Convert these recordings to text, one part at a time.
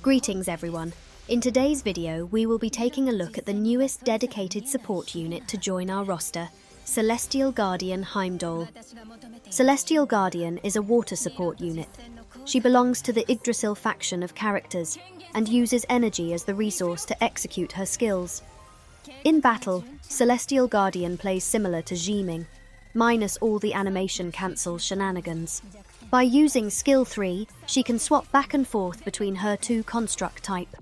Greetings everyone. In today's video, we will be taking a look at the newest dedicated support unit to join our roster, Celestial Guardian Heimdall. Celestial Guardian is a water support unit. She belongs to the Yggdrasil faction of characters and uses energy as the resource to execute her skills. In battle, Celestial Guardian plays similar to Jiming, minus all the animation cancel shenanigans. By using Skill 3, she can swap back and forth between her two construct type.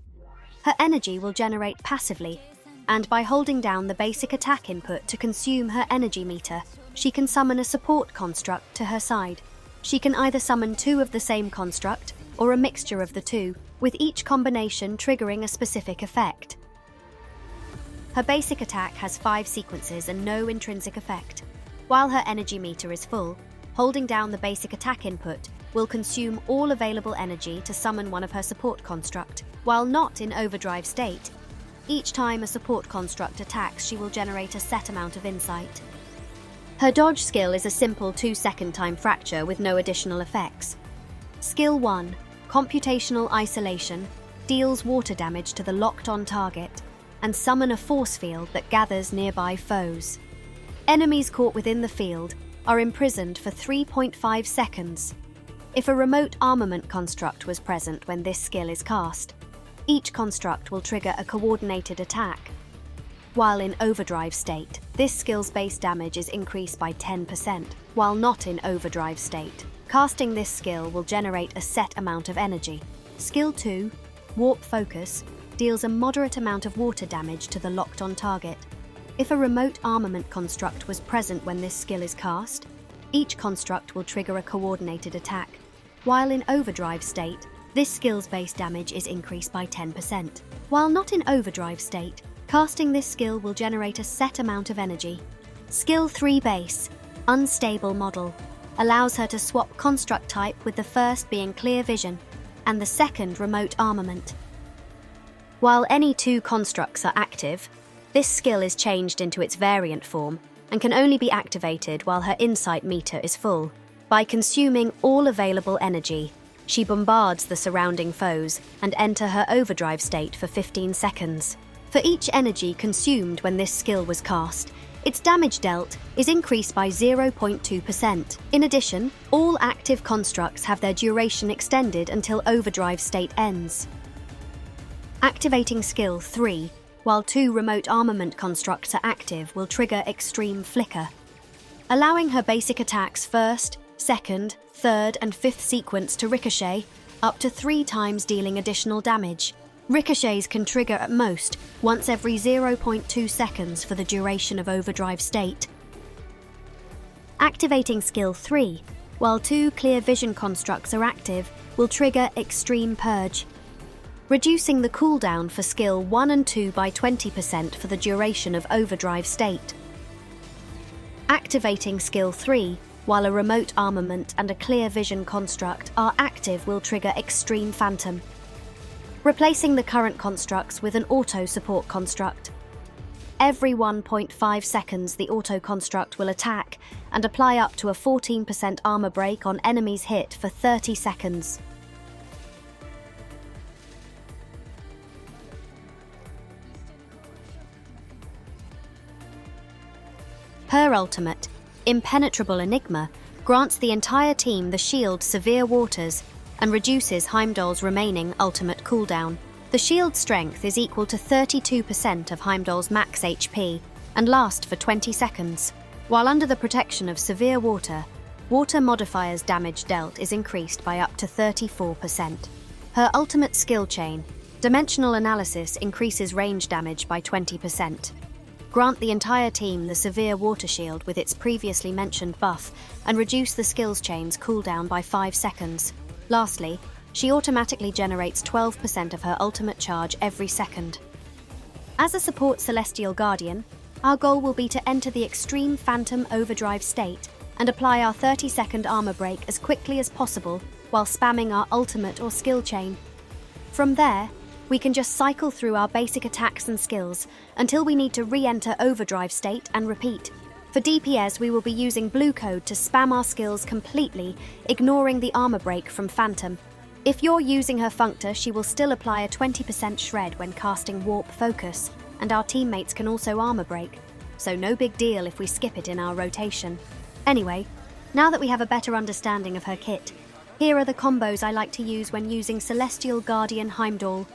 Her energy will generate passively, and by holding down the basic attack input to consume her energy meter, she can summon a support construct to her side. She can either summon two of the same construct, or a mixture of the two, with each combination triggering a specific effect. Her basic attack has 5 sequences and no intrinsic effect. While her energy meter is full, holding down the basic attack input will consume all available energy to summon one of her support construct. While not in overdrive state, each time a support construct attacks, she will generate a set amount of insight. Her dodge skill is a simple 2-second time fracture with no additional effects. Skill 1, Computational Isolation, deals water damage to the locked-on target, and summon a force field that gathers nearby foes. Enemies caught within the field are imprisoned for 3.5 seconds. If a remote armament construct was present when this skill is cast, each construct will trigger a coordinated attack. While in overdrive state, this skill's base damage is increased by 10%. While not in overdrive state, casting this skill will generate a set amount of energy. Skill 2, Warp Focus, deals a moderate amount of water damage to the locked-on target. If a remote armament construct was present when this skill is cast, each construct will trigger a coordinated attack. While in overdrive state, this skill's base damage is increased by 10%. While not in overdrive state, casting this skill will generate a set amount of energy. Skill 3 Base, Unstable Model, allows her to swap construct type, with the first being Clear Vision and the second Remote Armament. While any two constructs are active, this skill is changed into its variant form and can only be activated while her insight meter is full. By consuming all available energy, she bombards the surrounding foes and enter her overdrive state for 15 seconds. For each energy consumed when this skill was cast, its damage dealt is increased by 0.2%. In addition, all active constructs have their duration extended until overdrive state ends. Activating Skill 3, while 2 remote armament constructs are active, will trigger Extreme Flicker, allowing her basic attacks first, second, third and fifth sequence to ricochet, up to 3 times, dealing additional damage. Ricochets can trigger at most once every 0.2 seconds for the duration of overdrive state. Activating Skill 3, while 2 Clear Vision constructs are active, will trigger Extreme Purge, reducing the cooldown for Skill 1 and 2 by 20% for the duration of overdrive state. Activating Skill 3, while a remote armament and a Clear Vision construct are active, will trigger Extreme Phantom, replacing the current constructs with an auto support construct. Every 1.5 seconds, the auto construct will attack and apply up to a 14% armor break on enemies hit for 30 seconds. Her ultimate, Impenetrable Enigma, grants the entire team the shield Severe Waters and reduces Heimdall's remaining ultimate cooldown. The shield's strength is equal to 32% of Heimdall's max HP and lasts for 20 seconds. While under the protection of Severe Water, Water Modifier's damage dealt is increased by up to 34%. Her ultimate skill chain, Dimensional Analysis, increases range damage by 20%. Grant the entire team the Severe Water Shield with its previously mentioned buff and reduce the skills chain's cooldown by 5 seconds. Lastly, she automatically generates 12% of her ultimate charge every second. As a support Celestial Guardian, our goal will be to enter the Extreme Phantom overdrive state and apply our 30-second armor break as quickly as possible while spamming our ultimate or skill chain. From there, we can just cycle through our basic attacks and skills until we need to re-enter overdrive state and repeat. For DPS, we will be using Blue Code to spam our skills completely, ignoring the armor break from Phantom. If you're using her Functor, she will still apply a 20% shred when casting Warp Focus, and our teammates can also armor break, so no big deal if we skip it in our rotation. Anyway, now that we have a better understanding of her kit, here are the combos I like to use when using Celestial Guardian Heimdall.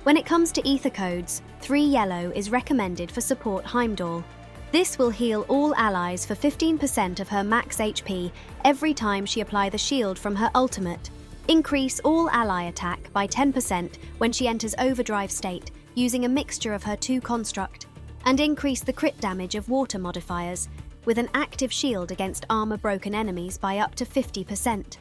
When it comes to Aether codes, 3 yellow is recommended for support Heimdall. This will heal all allies for 15% of her max HP every time she applies the shield from her ultimate. Increase all ally attack by 10% when she enters overdrive state using a mixture of her 2 construct, and increase the crit damage of water modifiers with an active shield against armor-broken enemies by up to 50%.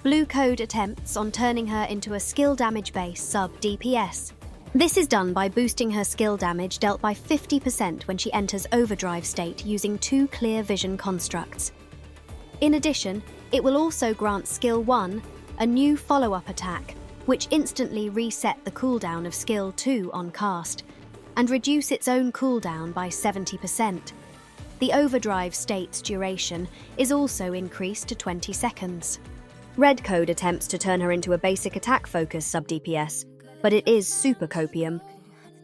Blue Code attempts on turning her into a skill damage base sub DPS. This is done by boosting her skill damage dealt by 50% when she enters overdrive state using 2 clear vision constructs. In addition, it will also grant Skill 1 a new follow-up attack, which instantly reset the cooldown of Skill 2 on cast, and reduce its own cooldown by 70%. The overdrive state's duration is also increased to 20 seconds. Red Code attempts to turn her into a basic attack focus sub-DPS, but it is super copium.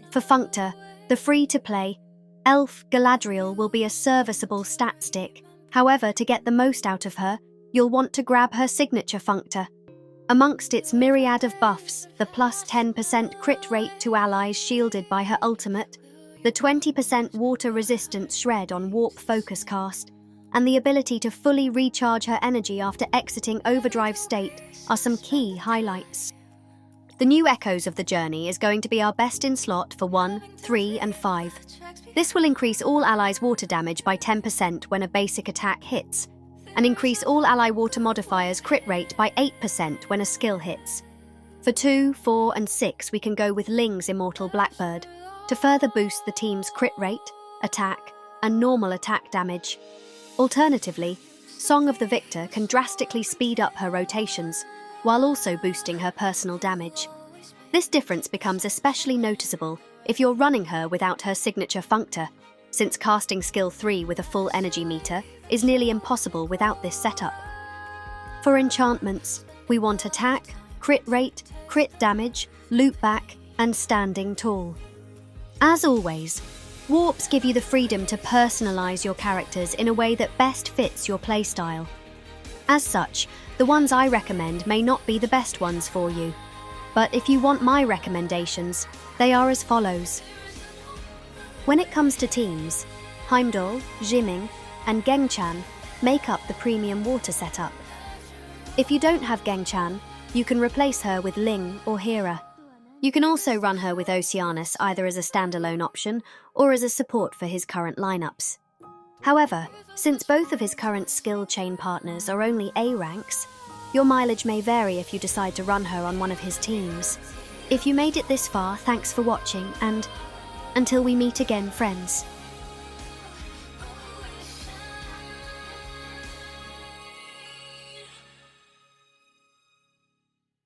For Functor, the free-to-play Elf Galadriel will be a serviceable stat stick. However, to get the most out of her, you'll want to grab her signature Functor. Amongst its myriad of buffs, the plus 10% crit rate to allies shielded by her ultimate, the 20% water resistance shred on Warp Focus cast, and the ability to fully recharge her energy after exiting overdrive state are some key highlights. The new Echoes of the Journey is going to be our best in slot for 1, 3, and 5. This will increase all allies' water damage by 10% when a basic attack hits, and increase all ally water modifiers' crit rate by 8% when a skill hits. For 2, 4, and 6 we can go with Ling's Immortal Blackbird to further boost the team's crit rate, attack, and normal attack damage. Alternatively, Song of the Victor can drastically speed up her rotations, while also boosting her personal damage. This difference becomes especially noticeable if you're running her without her signature Functor, since casting Skill 3 with a full energy meter is nearly impossible without this setup. For enchantments, we want attack, crit rate, crit damage, loop back, and standing tall. As always, warps give you the freedom to personalize your characters in a way that best fits your playstyle. As such, the ones I recommend may not be the best ones for you, but if you want my recommendations, they are as follows. When it comes to teams, Heimdall, Jiming, and Gengchan make up the premium water setup. If you don't have Gengchan, you can replace her with Ling or Hera. You can also run her with Oceanus either as a standalone option or as a support for his current lineups. However, since both of his current skill chain partners are only A ranks, Your mileage may vary if you decide to run her on one of his teams. If you made it this far, thanks for watching, and until we meet again, friends.